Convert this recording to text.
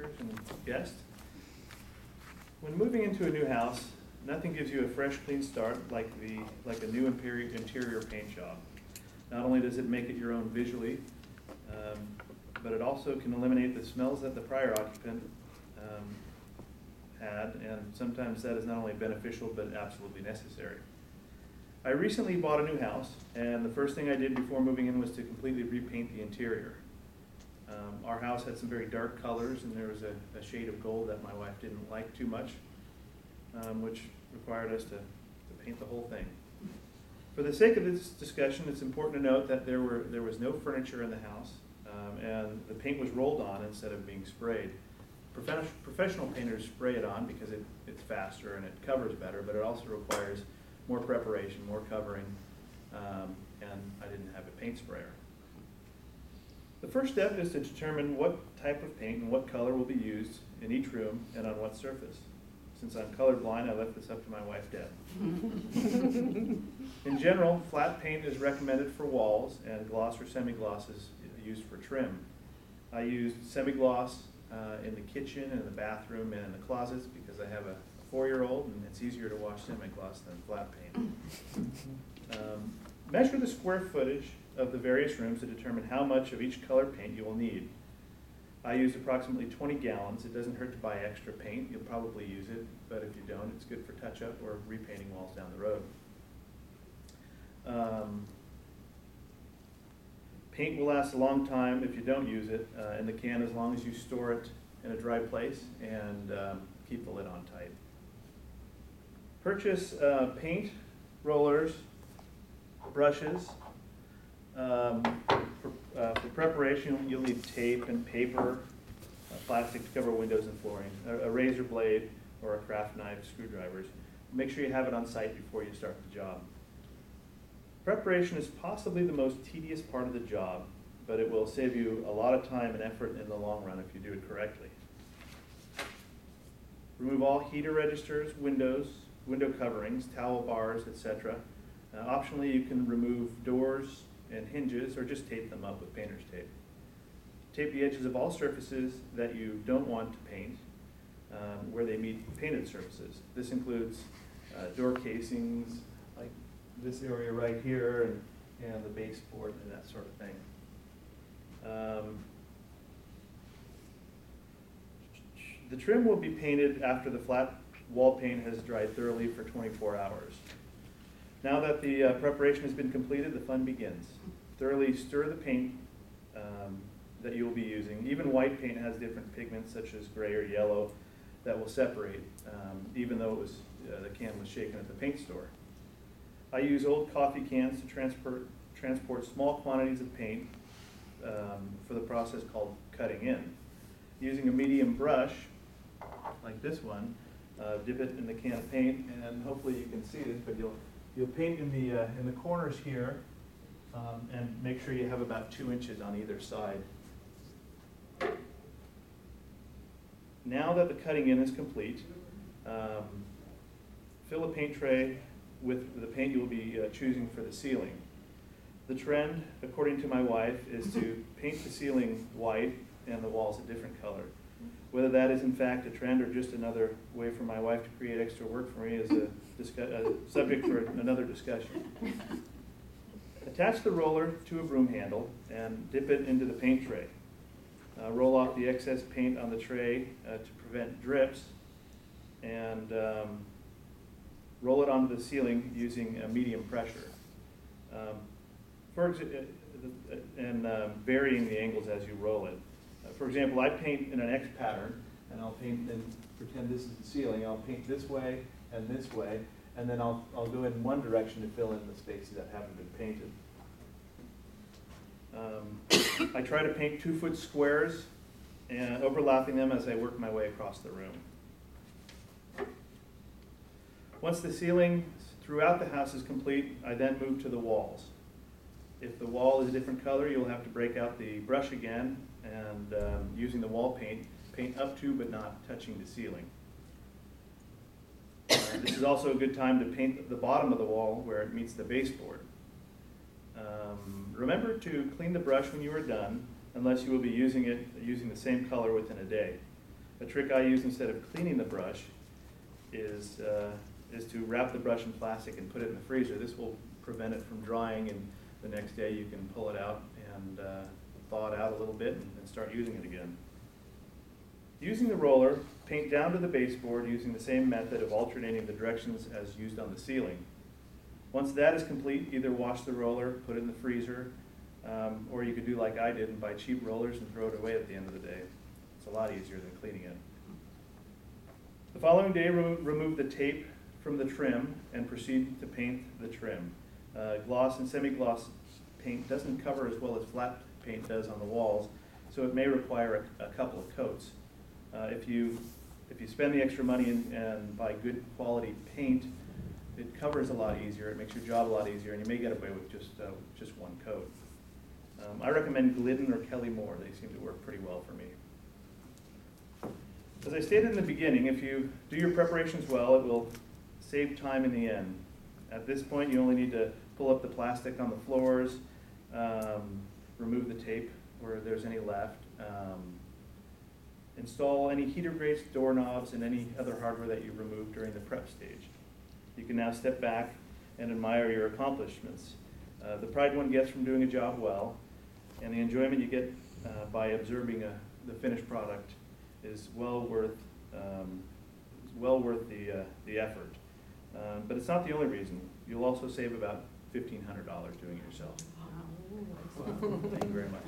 visitors and guests. When moving into a new house, nothing gives you a fresh, clean start like a new interior paint job. Not only does it make it your own visually, but it also can eliminate the smells that the prior occupant had, and sometimes that is not only beneficial but absolutely necessary. I recently bought a new house, and the first thing I did before moving in was to completely repaint the interior. Our house had some very dark colors, and there was a shade of gold that my wife didn't like too much, which required us to paint the whole thing. For the sake of this discussion, it's important to note that there was no furniture in the house, and the paint was rolled on instead of being sprayed. Professional painters spray it on because it's faster and it covers better, but it also requires more preparation, more covering, and I didn't have a paint sprayer. The first step is to determine what type of paint and what color will be used in each room and on what surface. Since I'm colorblind, I left this up to my wife, Deb. In general, flat paint is recommended for walls, and gloss or semi-gloss is used for trim. I used semi-gloss in the kitchen and the bathroom and in the closets because I have a 4-year-old and it's easier to wash semi-gloss than flat paint. Measure the square footage of the various rooms to determine how much of each color paint you will need. I used approximately 20 gallons. It doesn't hurt to buy extra paint. You'll probably use it, but if you don't, it's good for touch-up or repainting walls down the road. Paint will last a long time if you don't use it in the can, as long as you store it in a dry place and keep the lid on tight. Purchase paint, rollers, brushes. For preparation, you'll need tape and paper, plastic to cover windows and flooring, a razor blade, or a craft knife, screwdrivers. Make sure you have it on site before you start the job. Preparation is possibly the most tedious part of the job, but it will save you a lot of time and effort in the long run if you do it correctly. Remove all heater registers, window coverings, towel bars, etc. Optionally, you can remove doors and hinges or just tape them up with painter's tape. Tape the edges of all surfaces that you don't want to paint where they meet painted surfaces. This includes door casings, like this area right here, and the baseboard and that sort of thing. The trim will be painted after the flat wall paint has dried thoroughly for 24 hours. Now that the preparation has been completed, the fun begins. Thoroughly stir the paint that you will be using. Even white paint has different pigments such as gray or yellow that will separate, even though the can was shaken at the paint store. I use old coffee cans to transport small quantities of paint for the process called cutting in. Using a medium brush, like this one, dip it in the can of paint, and hopefully you can see this, but you'll paint in the corners here, and make sure you have about 2 inches on either side. Now that the cutting in is complete, fill a paint tray with the paint you will be choosing for the ceiling. The trend, according to my wife, is to paint the ceiling white and the walls a different color. Whether that is in fact a trend or just another way for my wife to create extra work for me is a subject for another discussion. Attach the roller to a broom handle and dip it into the paint tray. Roll off the excess paint on the tray to prevent drips, and roll it onto the ceiling using medium pressure. And varying the angles as you roll it. For example, I paint in an X pattern, and I'll paint and pretend this is the ceiling. I'll paint this way, and then I'll go in one direction to fill in the spaces that haven't been painted. I try to paint 2-foot squares and overlapping them as I work my way across the room. Once the ceiling throughout the house is complete, I then move to the walls. If the wall is a different color, you'll have to break out the brush again and using the wall paint up to but not touching the ceiling. This is also a good time to paint the bottom of the wall where it meets the baseboard. Remember to clean the brush when you are done, unless you will be using the same color within a day. A trick I use instead of cleaning the brush is to wrap the brush in plastic and put it in the freezer. This will prevent it from drying, and the next day you can pull it out and thaw it out a little bit and start using it again. Using the roller, paint down to the baseboard using the same method of alternating the directions as used on the ceiling. Once that is complete, either wash the roller, put it in the freezer, or you could do like I did and buy cheap rollers and throw it away at the end of the day. It's a lot easier than cleaning it. The following day, remove the tape from the trim and proceed to paint the trim. Gloss and semi-gloss paint doesn't cover as well as flat paint does on the walls, so it may require a couple of coats. If you spend the extra money and buy good quality paint, it covers a lot easier, it makes your job a lot easier, and you may get away with just one coat. I recommend Glidden or Kelly Moore. They seem to work pretty well for me. As I stated in the beginning, if you do your preparations well, it will save time in the end. At this point, you only need to pull up the plastic on the floors, remove the tape where there's any left, install any heater grates, doorknobs, and any other hardware that you removed during the prep stage. You can now step back and admire your accomplishments. The pride one gets from doing a job well, and the enjoyment you get by observing the finished product is well worth the effort. But it's not the only reason. You'll also save about $1,500 doing it yourself. Thank you very much.